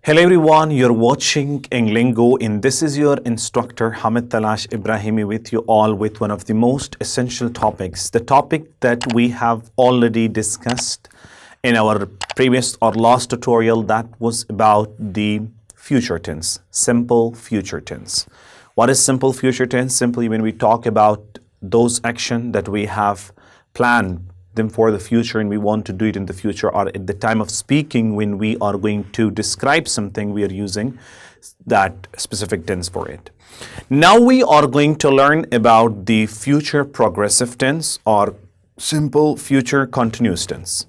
Hello everyone, you're watching EngLanGo and this is your instructor Hamid Talash Ibrahimi with you all with one of the most essential topics. The topic that we have already discussed in our previous or last tutorial that was about the future tense, simple future tense. What is simple future tense? Simply when we talk about those action that we have planned them for the future and we want to do it in the future, or at the time of speaking when we are going to describe something, we are using that specific tense for it. Now we are going to learn about the future progressive tense or simple future continuous tense.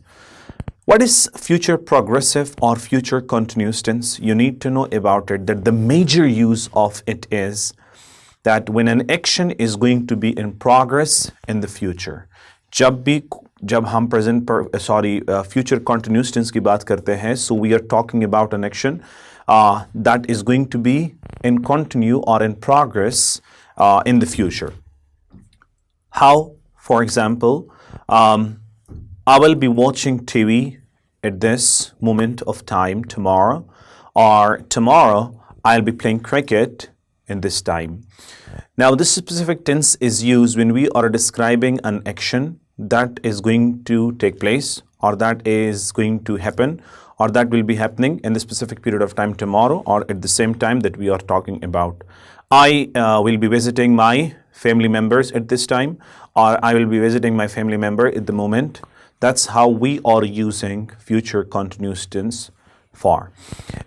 What is future progressive or future continuous tense? You need to know about it that the major use of it is that when an action is going to be in progress in the future. जब हम present पर future continuous tense की बात करते हैं, so we are talking about an action that is going to be in continue और in progress in the future. How, for example, I will be watching TV at this moment of time tomorrow, or tomorrow I'll be playing cricket in this time. Now this specific tense is used when we are describing an action that is going to take place or that is going to happen or that will be happening in the specific period of time tomorrow or at the same time that we are talking about. I will be visiting my family members at this time, or I will be visiting my family member at the moment. That's how we are using future continuous tense for.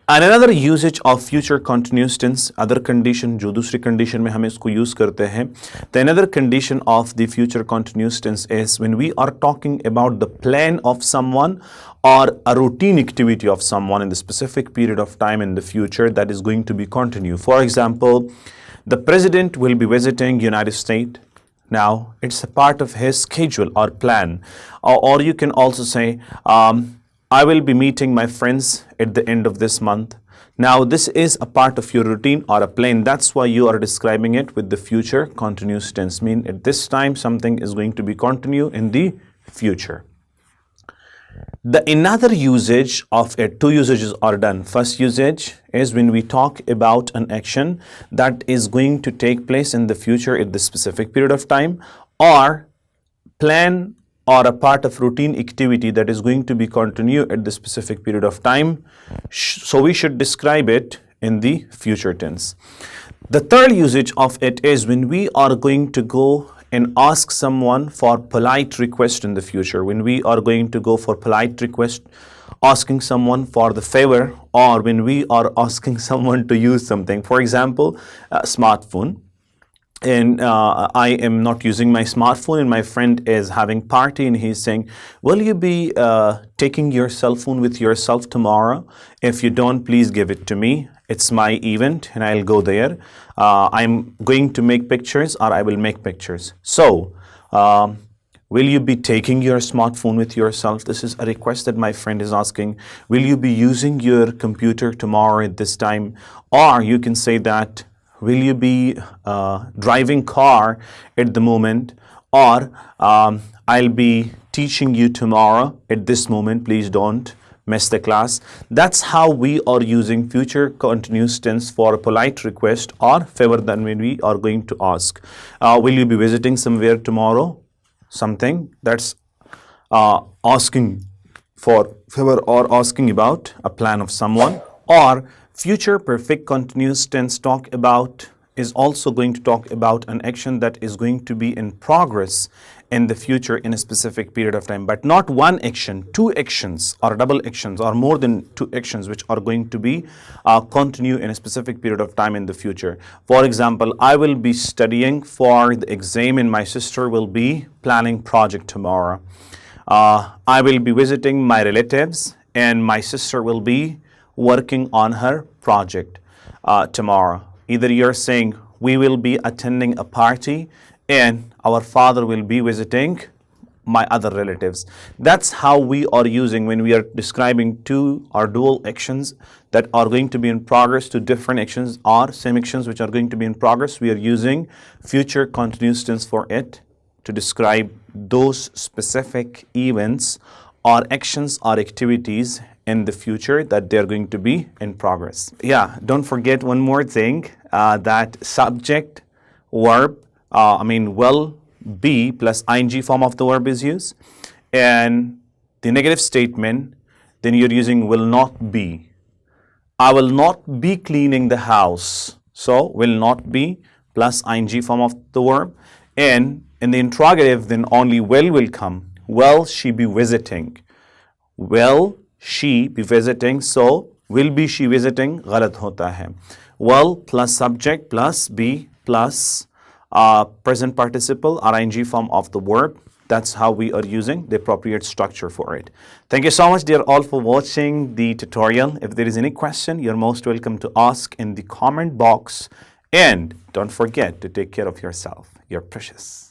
And another usage of future continuous tense, other condition जो दूसरी condition में हम इसको use करते हैं, the another condition of the future continuous tense is when we are talking about the plan of someone or a routine activity of someone in the specific period of time in the future that is going to be continue. For example, the president will be visiting United States. Now, it's a part of his schedule or plan. Or you can also say, I will be meeting my friends at the end of this month. Now, this is a part of your routine or a plan. That's why you are describing it with the future continuous tense. Mean at this time, something is going to be continue in the future. The another usage of it, two usages are done. First usage is when we talk about an action that is going to take place in the future at the specific period of time, or plan or a part of routine activity that is going to be continue at the specific period of time. So we should describe it in the future tense. The third usage of it is when we are going to go and ask someone for polite request in the future. When we are going to go for polite request, asking someone for the favor, or when we are asking someone to use something. For example, a smartphone. And I am not using my smartphone and my friend is having party and he's saying, will you be taking your cell phone with yourself tomorrow? If you don't, please give it to me. It's my event and I'll go there. I'm going to make pictures or I will make pictures. So, will you be taking your smartphone with yourself? This is a request that my friend is asking. Will you be using your computer tomorrow at this time? Or you can say that, will you be driving car at the moment, or I'll be teaching you tomorrow at this moment, please don't miss the class. That's how we are using future continuous tense for a polite request or favor than when we are going to ask. Will you be visiting somewhere tomorrow? Something that's asking for favor or asking about a plan of someone. Or future perfect continuous tense is also going to talk about an action that is going to be in progress in the future in a specific period of time, but not one action, two actions or double actions or more than two actions which are going to be continue in a specific period of time in the future. For example, I will be studying for the exam and my sister will be planning project tomorrow. I will be visiting my relatives and my sister will be working on her project tomorrow. Either you're saying we will be attending a party and our father will be visiting my other relatives. That's how we are using when we are describing two or dual actions that are going to be in progress, two different actions or same actions which are going to be in progress. We are using future continuous tense for it to describe those specific events or actions or activities in the future that they're going to be in progress. Yeah, don't forget one more thing, that subject, verb, will be plus ing form of the verb is used. And the negative statement, then you're using will not be. I will not be cleaning the house. So will not be plus ing form of the verb. And in the interrogative, then only will come. Will she be visiting? Will she be visiting? So will be she visiting गलत होता है. Will plus subject plus be plus present participle ing form of the verb. That's how we are using the appropriate structure for it. Thank you so much, dear all, for watching the tutorial. If there is any question, you're most welcome to ask in the comment box. And don't forget to take care of yourself. You're precious.